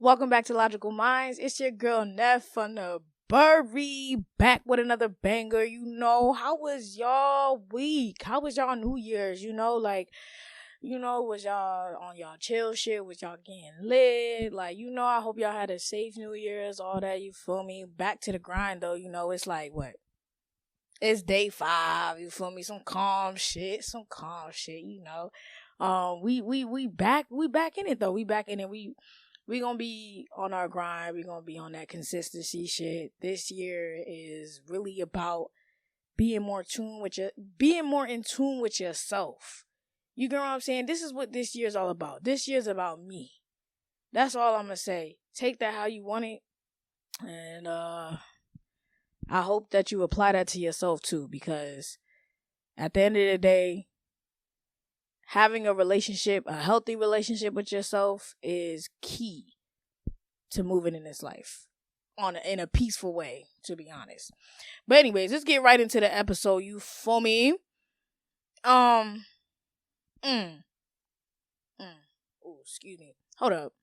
Welcome back to Logical Minds. It's your girl Neff from the Bury, back with another banger. How was y'all week? How was y'all New Year's? Was y'all on y'all chill shit? Was y'all getting lit? I hope y'all had a safe New Year's, all that, you feel me? Back to the grind though, it's like what? It's day 5, you feel me? Some calm shit, we back in it though. We back in it. We gonna be on our grind. We gonna be on that consistency shit. This year is really about being more in tune with yourself. You get what I'm saying? This is what this year's all about. This year's about me. That's all I'm gonna say. Take that how you want it, and I hope that you apply that to yourself too. Because at the end of the day, having a healthy relationship with yourself is key to moving in this life in a peaceful way, to be honest. But anyways, let's get right into the episode, you feel me? Ooh, excuse me. Hold up.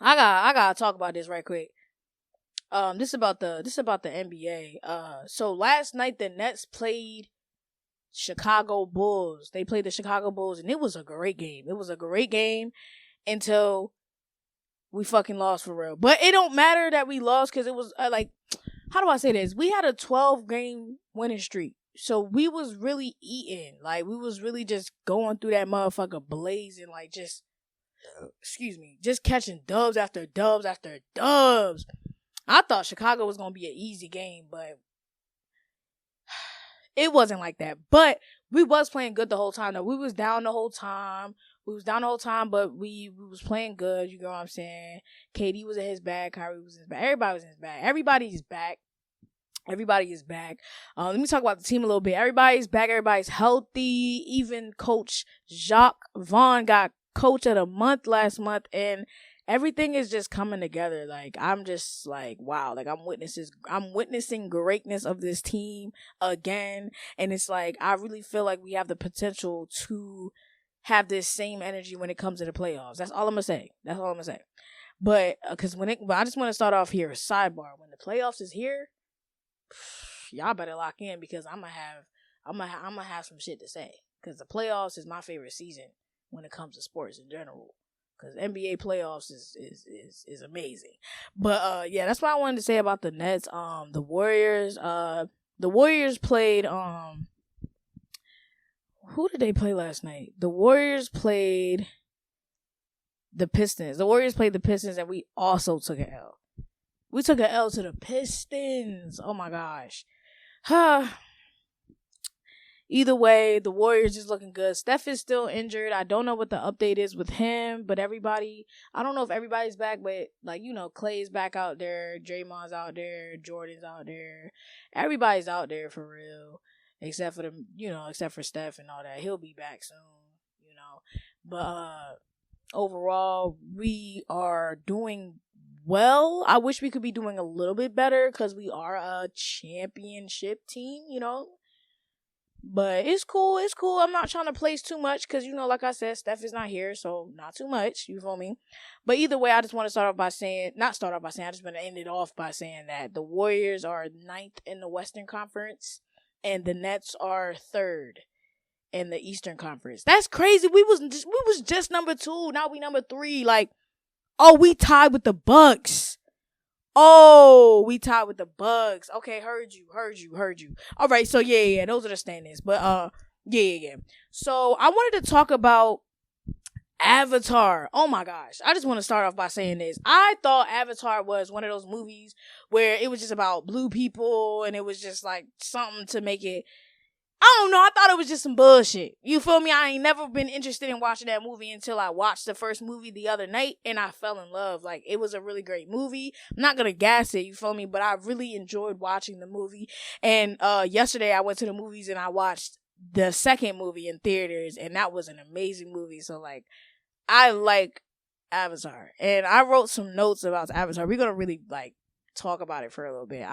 I gotta talk about this right quick. This about the NBA. So last night the Nets played Chicago Bulls. They played the Chicago Bulls, and it was a great game. It was a great game until we fucking lost for real. But it don't matter that we lost, because it was how do I say this? We had a 12-game winning streak. So we was really eating. We was really just going through that motherfucker blazing, just catching dubs after dubs after dubs. I thought Chicago was going to be an easy game, but it wasn't like that. But we was playing good the whole time. Though. We was down the whole time, but we was playing good. You know what I'm saying? KD was in his bag. Kyrie was in his bag. Everybody was in his bag. Everybody's back. Everybody is back. Let me talk about the team a little bit. Everybody's back. Everybody's healthy. Even Coach Jacques Vaughn got Coach of the Month last month, and everything is just coming together. I'm just wow. I'm witnessing greatness of this team again. And it's I really feel like we have the potential to have this same energy when it comes to the playoffs. That's all I'm gonna say. But but I just want to start off here. Sidebar: when the playoffs is here, y'all better lock in, because I'm gonna have some shit to say. Because the playoffs is my favorite season when it comes to sports in general. Because NBA playoffs is amazing. But that's what I wanted to say about the Nets. The Warriors played who did they play last night? The Warriors played the Pistons. And we also took an L. We took an L to the Pistons. Oh my gosh. Either way, the Warriors is looking good. Steph is still injured. I don't know what the update is with him, but I don't know if everybody's back, but Clay's back out there, Draymond's out there, Jordan's out there. Everybody's out there for real, except for Steph and all that. He'll be back soon, But overall, we are doing well. I wish we could be doing a little bit better, because we are a championship team, But it's cool. I'm not trying to place too much, because, like I said, Steph is not here, so not too much. You feel me? But either way, I just want to I just want to end it off by saying that the Warriors are 9th in the Western Conference, and the Nets are 3rd in the Eastern Conference. That's crazy. We was just number 2. Now we number 3. We tied with the Bucks. Okay, heard you. All right, so yeah, those are the standings. But yeah. So I wanted to talk about Avatar. Oh my gosh. I just want to start off by saying this. I thought Avatar was one of those movies where it was just about blue people, and it was just something to make it, I don't know, I thought it was just some bullshit. You feel me? I ain't never been interested in watching that movie until I watched the first movie the other night, and I fell in love. It was a really great movie. I'm not gonna gas it, you feel me? But I really enjoyed watching the movie. And yesterday I went to the movies and I watched the second movie in theaters, and that was an amazing movie. So I like Avatar, and I wrote some notes about Avatar. We're gonna really talk about it for a little bit.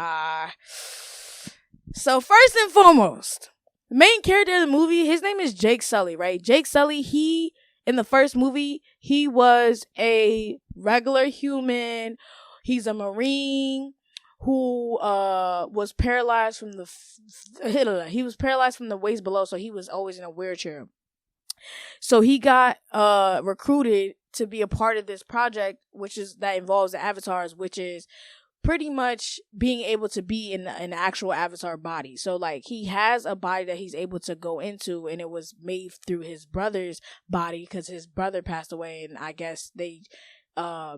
So first and foremost, the main character of the movie, his name is Jake Sully, right? Jake Sully, in the first movie, he was a regular human. He's a Marine who was paralyzed from he was paralyzed from the waist below, so he was always in a wheelchair. So he got recruited to be a part of this project, that involves the avatars, which is pretty much being able to be in an actual avatar body. So like he has a body that he's able to go into, and it was made through his brother's body because his brother passed away, and I guess they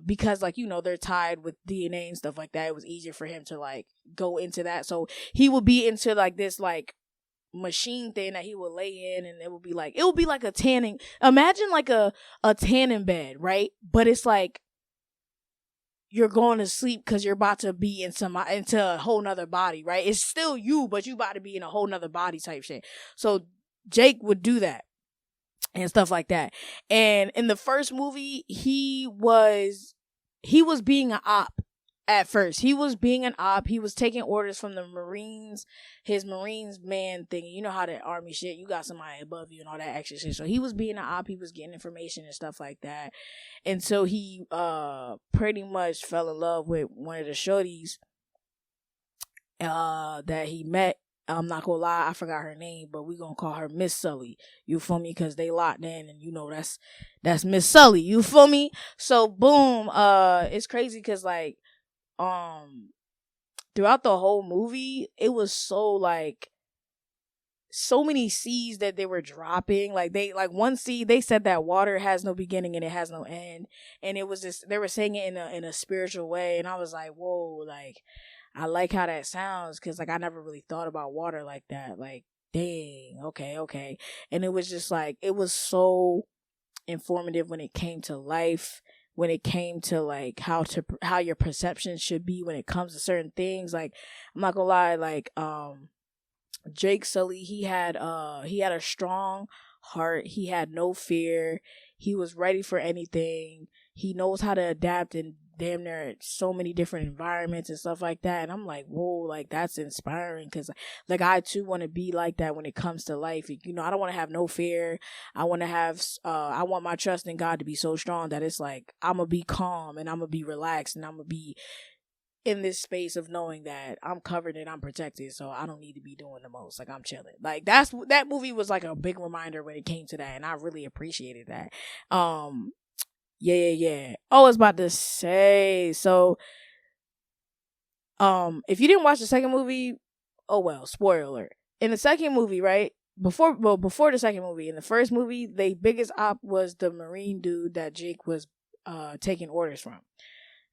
because like, they're tied with DNA and stuff like that, it was easier for him to like go into that. So he will be into like this like machine thing that he would lay in, and it would be like a tanning, imagine like a tanning bed, right? But it's like you're going to sleep because you're about to be into a whole nother body, right? It's still you, but you about to be in a whole nother body type shit. So Jake would do that and stuff like that. And in the first movie, he was being an op. At first, he was being an op. He was taking orders from the Marines, his Marines man thing. You know how that army shit, you got somebody above you and all that extra shit. So he was being an op. He was getting information and stuff like that. And so he pretty much fell in love with one of the shorties that he met. I'm not gonna lie, I forgot her name, but we gonna call her Miss Sully. You feel me? Because they locked in, and that's Miss Sully. You feel me? So boom, it's crazy because like throughout the whole movie, it was so many seeds that they were dropping. Like one seed, they said that water has no beginning and it has no end, and it was just, they were saying it in a spiritual way, and I was like, whoa, like I like how that sounds, because like I never really thought about water like that. Like, dang, okay, and it was just like, it was so informative when it came to life, when it came to like how your perception should be when it comes to certain things. Like, I'm not gonna lie, like Jake Sully, he had a strong heart. He had no fear. He was ready for anything. He knows how to adapt in damn near so many different environments and stuff like that. And I'm like, whoa, like that's inspiring, because like I too want to be like that when it comes to life. I don't want to have no fear. I want to have I want my trust in God to be so strong that it's like I'm gonna be calm and I'm gonna be relaxed and I'm gonna be in this space of knowing that I'm covered and I'm protected, so I don't need to be doing the most. Like, I'm chilling. Like, that movie was like a big reminder when it came to that, and I really appreciated that. Yeah. Oh, I was about to say, so if you didn't watch the second movie, oh well, spoiler alert. In the second movie, right? Before the second movie, in the first movie, the biggest op was the Marine dude that Jake was taking orders from.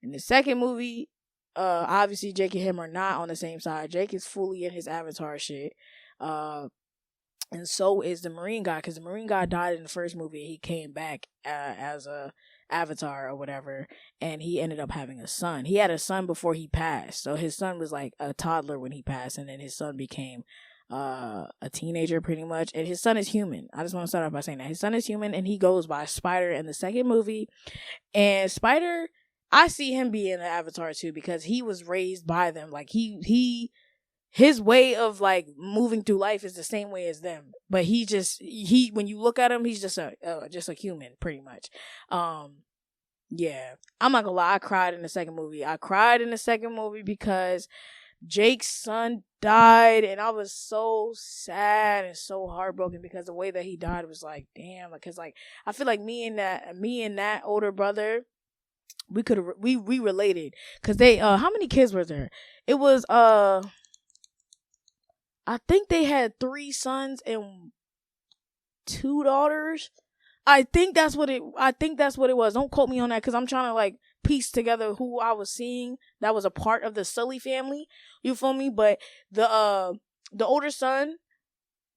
In the second movie, obviously Jake and him are not on the same side. Jake is fully in his avatar shit. And so is the Marine guy, because the Marine guy died in the first movie. He came back as a avatar or whatever, and he ended up having a son. He had a son before he passed. So his son was like a toddler when he passed, and then his son became a teenager pretty much. And his son is human. I just want to start off by saying that his son is human, and he goes by Spider in the second movie. And Spider, I see him being an avatar too, because he was raised by them. Like his way of like moving through life is the same way as them, but he when you look at him, he's just a human pretty much. Yeah, I'm not gonna lie, I cried in the second movie because Jake's son died, and I was so sad and so heartbroken, because the way that he died was like, damn, because like I feel like me and that older brother, we related, because they how many kids were there? It was I think they had 3 sons and 2 daughters. I think that's what it was. Don't quote me on that, because I'm trying to like piece together who I was seeing that was a part of the Sully family. You feel me? But the older son,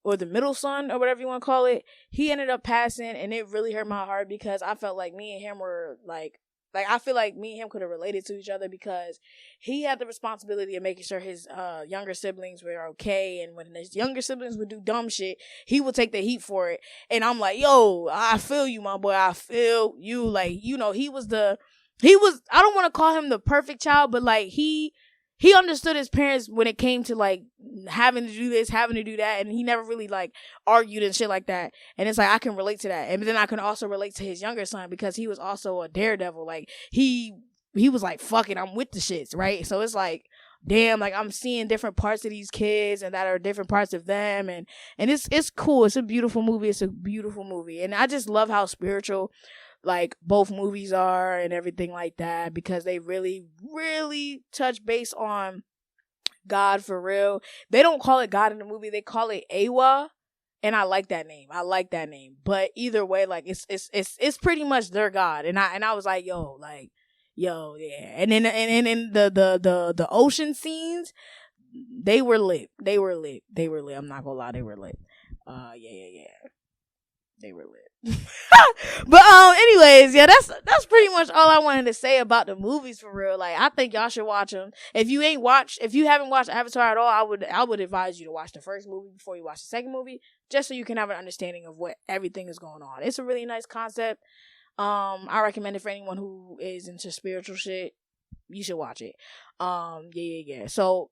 or the middle son, or whatever you want to call it, he ended up passing, and it really hurt my heart, because I felt like me and him were like I feel like me and him could have related to each other, because he had the responsibility of making sure his younger siblings were okay, and when his younger siblings would do dumb shit, he would take the heat for it. And I'm like, yo, I feel you, my boy. I feel you. Like, he was I don't want to call him the perfect child, but like he he understood his parents when it came to like having to do this, having to do that, and he never really like argued and shit like that. And it's like I can relate to that, and then I can also relate to his younger son because he was also a daredevil. Like he was like, fuck it, I'm with the shits, right? So it's like, damn, like I'm seeing different parts of these kids and that are different parts of them, and it's cool. It's a beautiful movie. It's a beautiful movie, and I just love how spiritual like both movies are and everything like that, because they really touch base on God for real. They don't call it God in the movie, they call it Awa, and I like that name. But either way, like it's pretty much their God. And I was like, yo, yeah. And then and the ocean scenes, they were lit. I'm not gonna lie, they were lit. Yeah. They were lit. But anyways, yeah, that's pretty much all I wanted to say about the movies for real. Like, I think y'all should watch them. If you haven't watched Avatar at all, I would advise you to watch the first movie before you watch the second movie, just so you can have an understanding of what everything is going on. It's a really nice concept. I recommend it for anyone who is into spiritual shit. You should watch it. Yeah. So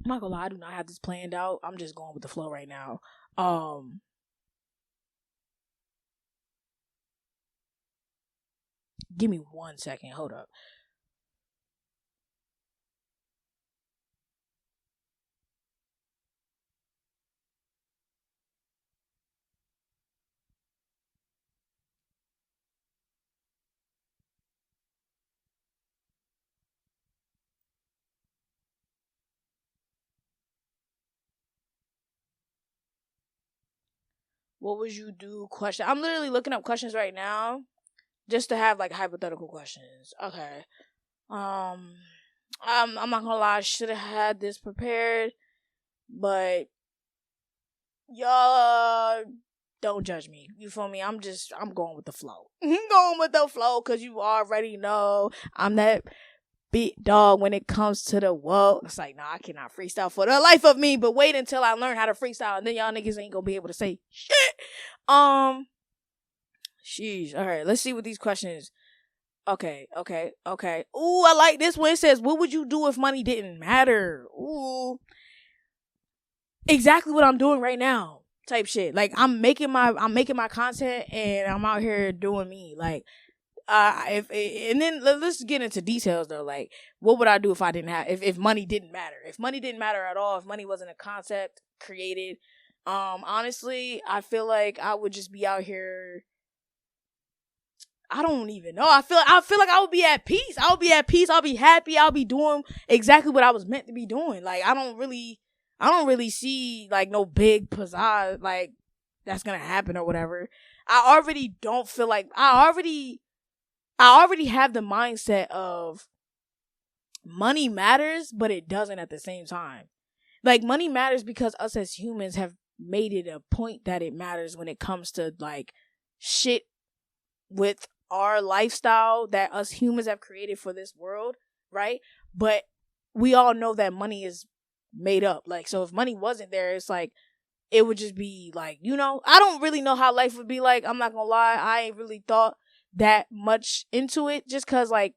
I'm not gonna lie, I do not have this planned out. I'm just going with the flow right now. Give me 1 second. Hold up. What would you do? Question. I'm literally looking up questions right now, just to have like hypothetical questions. Okay. I'm not gonna lie, I should have had this prepared, but y'all don't judge me. You feel me? I'm going with the flow. Going with the flow, because you already know I'm that big dog when it comes to the world. It's like, nah, I cannot freestyle for the life of me, but wait until I learn how to freestyle, and then y'all niggas ain't gonna be able to say shit. Sheesh. All right, let's see what these questions. Okay. Ooh, I like this one. It says, what would you do if money didn't matter? Ooh. Exactly what I'm doing right now. Type shit. Like, I'm making my content, and I'm out here doing me. Like, and then let's get into details though. Like, what would I do if I didn't have, if money didn't matter? If money didn't matter at all, if money wasn't a concept created, honestly, I feel like I would just be out here. I don't even know. I feel like I would be at peace. I'll be happy. I'll be doing exactly what I was meant to be doing. Like, I don't really see like no big pizzazz like that's gonna happen or whatever. I already don't feel like I already have the mindset of money matters, but it doesn't at the same time. Like, money matters because us as humans have made it a point that it matters when it comes to like shit with our lifestyle that us humans have created for this world, right? But we all know that money is made up. Like, so if money wasn't there, it's like it would just be like, I don't really know how life would be like. I'm not gonna lie, I ain't really thought that much into it, just cause like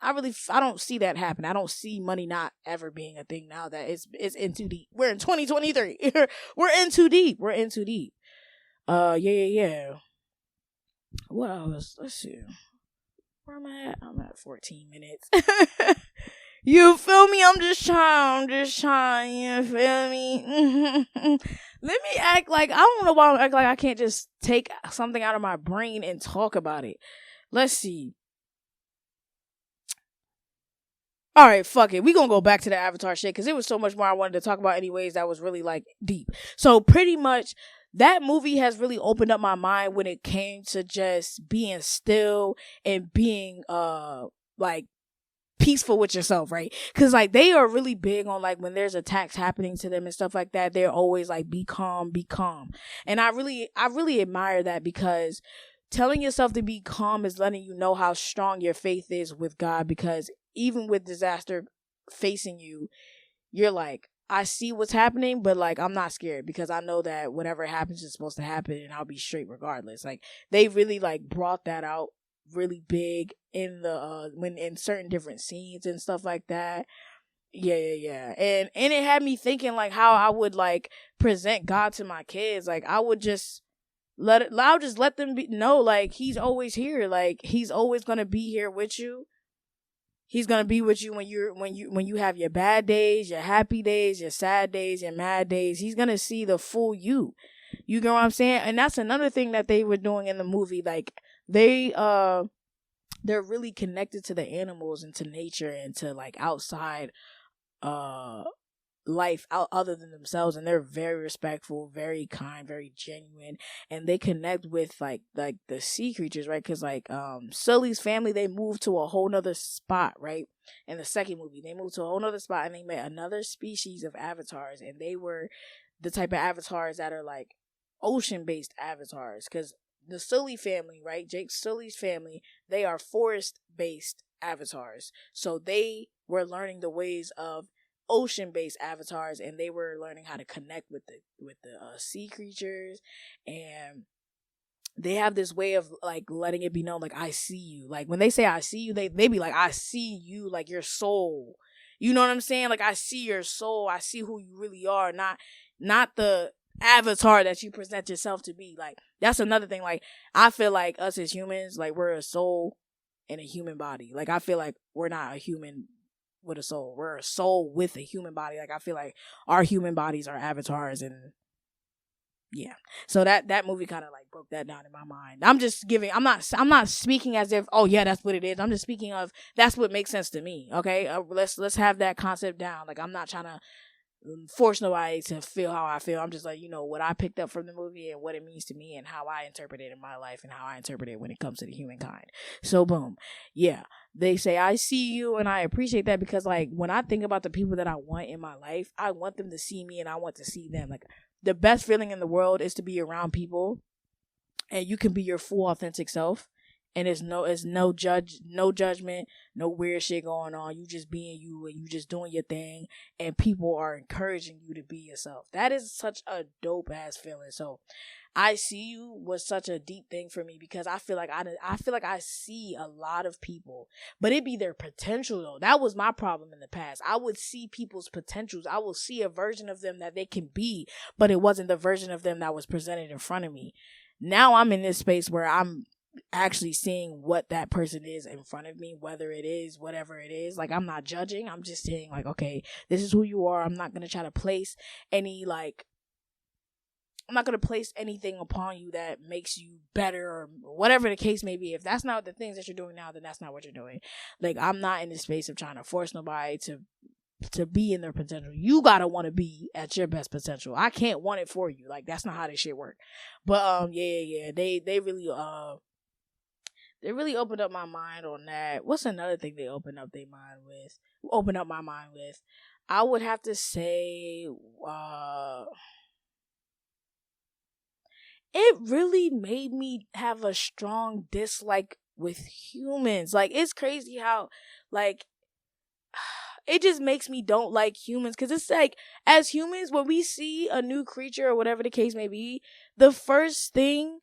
I don't see that happen. I don't see money not ever being a thing now that it's in too deep. We're in 2023. We're in too deep. Yeah. What else? Let's see. Where am I at? I'm at 14 minutes. You feel me? I'm just trying. You feel me? Let me act like, I don't know why I act like I can't just take something out of my brain and talk about it. Let's see. All right, fuck it. We gonna go back to the Avatar shit, because it was so much more I wanted to talk about anyways that was really like deep. So pretty much that movie has really opened up my mind when it came to just being still and being like peaceful with yourself, right? Because like they are really big on like when there's attacks happening to them and stuff like that, they're always like, be calm, and I really admire that, because telling yourself to be calm is letting you know how strong your faith is with God, because even with disaster facing you, you're like, I see what's happening, but like I'm not scared, because I know that whatever happens is supposed to happen and I'll be straight regardless. Like, they really like brought that out really big in the when in certain different scenes and stuff like that. Yeah. And it had me thinking like how I would like present God to my kids. Like I'll just let them know like he's always here. Like he's always gonna be here with you. He's gonna be with you when you have your bad days, your happy days, your sad days, your mad days. He's gonna see the full you. You know what I'm saying? And that's another thing that they were doing in the movie. Like they're really connected to the animals and to nature and to like outside life out other than themselves, and they're very respectful, very kind, very genuine, and they connect with like the sea creatures, right? Because like Sully's family, they moved to a whole nother spot, right? In the second movie they moved to a whole nother spot and they met another species of avatars, and they were the type of avatars that are like ocean based avatars. Because the Sully family, right, Jake Sully's family, they are forest based avatars, so they were learning the ways of ocean-based avatars, and they were learning how to connect with the sea creatures, and they have this way of like letting it be known, like I see you. Like when they say I see you, they be like I see you, like your soul. You know what I'm saying? Like I see your soul. I see who you really are, not the avatar that you present yourself to be. Like that's another thing. Like I feel like us as humans, like we're a soul in a human body. Like I feel like we're not a human with a soul. We're a soul with a human body. Like I feel like our human bodies are avatars, and yeah. So that movie kind of like broke that down in my mind. I'm not speaking as if, oh yeah, that's what it is. I'm just speaking of that's what makes sense to me. Okay, let's have that concept down. Like I'm not trying to force nobody to feel how I feel. I'm just like, what I picked up from the movie and what it means to me and how I interpret it in my life and how I interpret it when it comes to the humankind. So boom. Yeah. They say, I see you, and I appreciate that, because like when I think about the people that I want in my life, I want them to see me and I want to see them. Like the best feeling in the world is to be around people and you can be your full authentic self. And it's no judgment, no weird shit going on. You just being you and you just doing your thing, and people are encouraging you to be yourself. That is such a dope ass feeling. So, I see you was such a deep thing for me, because I feel like I see a lot of people, but it be their potential though. That was my problem in the past. I would see people's potentials. I will see a version of them that they can be, but it wasn't the version of them that was presented in front of me. Now I'm in this space where I'm actually seeing what that person is in front of me, whether it is whatever it is. Like I'm not judging, I'm just saying like, okay, this is who you are. I'm not going to try to place anything upon you that makes you better or whatever the case may be. If that's not the things that you're doing now, then that's not what you're doing. Like I'm not in the space of trying to force nobody to be in their potential. You gotta want to be at your best potential. I can't want it for you. Like that's not how this shit work. But yeah, they really opened up my mind on that. What's another thing they opened up my mind with? I would have to say, it really made me have a strong dislike with humans. Like, it's crazy how, like, it just makes me don't like humans. Because it's like, as humans, when we see a new creature or whatever the case may be, the first thing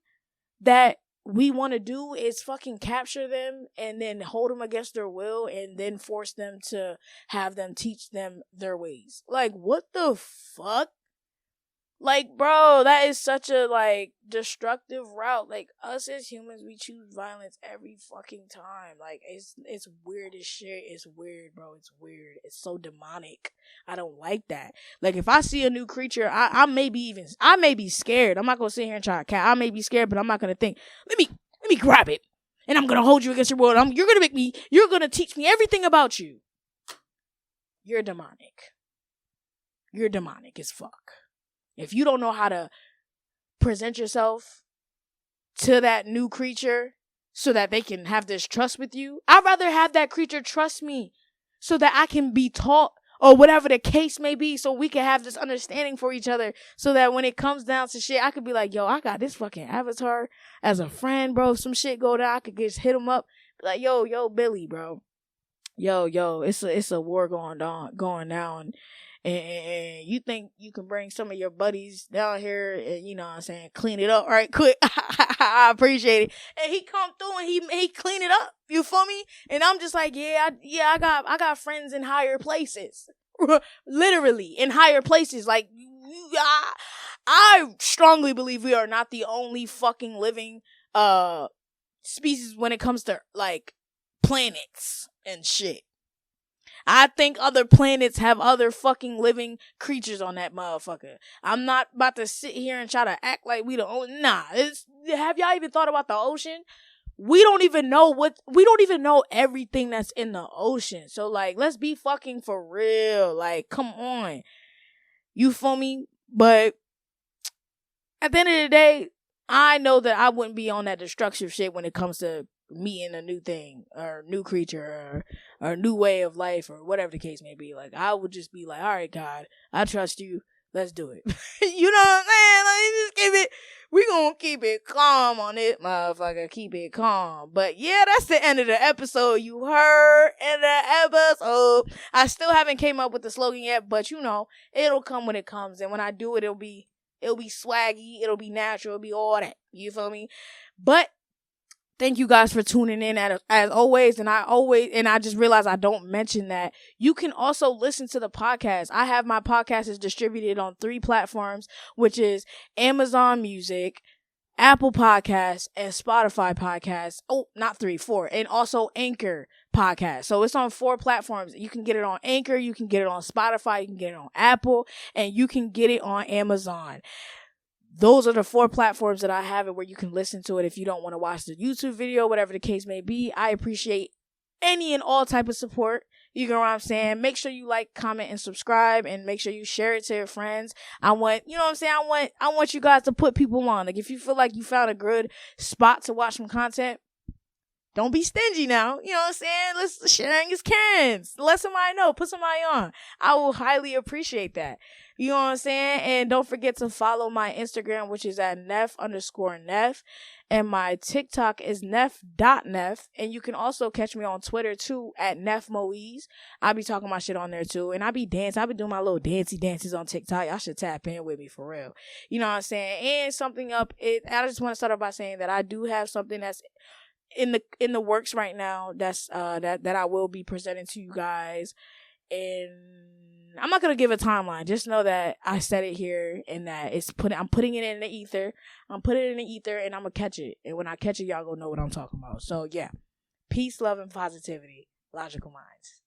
that we want to do is fucking capture them and then hold them against their will and then force them to have them teach them their ways. Like, what the fuck? Like, bro, that is such a, like, destructive route. Like, us as humans, we choose violence every fucking time. Like, it's weird as shit. It's weird, bro. It's weird. It's so demonic. I don't like that. Like, if I see a new creature, I may be scared. I'm not gonna sit here and try to cat. I may be scared, but I'm not gonna think, let me grab it, and I'm gonna hold you against your will. You're gonna teach me everything about you. You're demonic. You're demonic as fuck. If you don't know how to present yourself to that new creature so that they can have this trust with you, I'd rather have that creature trust me so that I can be taught or whatever the case may be, so we can have this understanding for each other, so that when it comes down to shit, I could be like, yo, I got this fucking avatar as a friend, bro. If some shit go down, I could just hit him up, be like, yo, Billy, bro. Yo, it's a war going down. And you think you can bring some of your buddies down here and, you know what I'm saying, clean it up right quick. I appreciate it. And he come through and he clean it up. You feel me? And I'm just like, I got friends in higher places. Literally, in higher places. Like, I strongly believe we are not the only fucking living species when it comes to, like, planets and shit. I think other planets have other fucking living creatures on that motherfucker. I'm not about to sit here and try to act like we the only. Nah, have y'all even thought about the ocean? We don't even know everything that's in the ocean. So, like, let's be fucking for real. Like, come on. You feel me? But at the end of the day, I know that I wouldn't be on that destructive shit when it comes to meeting a new thing or new creature or a new way of life or whatever the case may be. Like, I would just be like, all right, God, I trust you. Let's do it. You know what I'm saying? Like, we gonna keep it calm on it, motherfucker. Keep it calm. But yeah, that's the end of the episode. You heard in the episode. I still haven't came up with the slogan yet, but you know, it'll come when it comes. And when I do it, it'll be swaggy. It'll be natural. It'll be all that. You feel me? But thank you guys for tuning in as always. And I just realized I don't mention that you can also listen to the podcast. I have my podcast is distributed on 3 platforms, which is Amazon Music, ApplePodcast, and SpotifyPodcast. Oh, not 3, 4. And also AnchorPodcast. So it's on 4 platforms. You can get it on Anchor, you can get it on Spotify, you can get it on Apple, and you can get it on Amazon. Those are the 4 platforms that I have it where you can listen to it if you don't want to watch the YouTube video, whatever the case may be. I appreciate any and all type of support. You know what I'm saying? Make sure you like, comment, and subscribe, and make sure you share it to your friends. I want you guys to put people on. Like, if you feel like you found a good spot to watch some content, don't be stingy now. You know what I'm saying? Sharing is caring. Let somebody know. Put somebody on. I will highly appreciate that. You know what I'm saying? And don't forget to follow my Instagram, which is at Neff_Neff. And my TikTok is Neff.Neff. And you can also catch me on Twitter too at NeffMoise. I be talking my shit on there too. And I be dancing. I be doing my little dances on TikTok. Y'all should tap in with me for real. You know what I'm saying? And something up. I just want to start off by saying that I do have something that's in the works right now that's that I will be presenting to you guys. And I'm not gonna give a timeline. Just know that I said it here and that I'm putting it in the ether. I'm putting it in the ether and I'm gonna catch it. And when I catch it, y'all gonna know what I'm talking about. So yeah. Peace, love, and positivity. Logical Minds.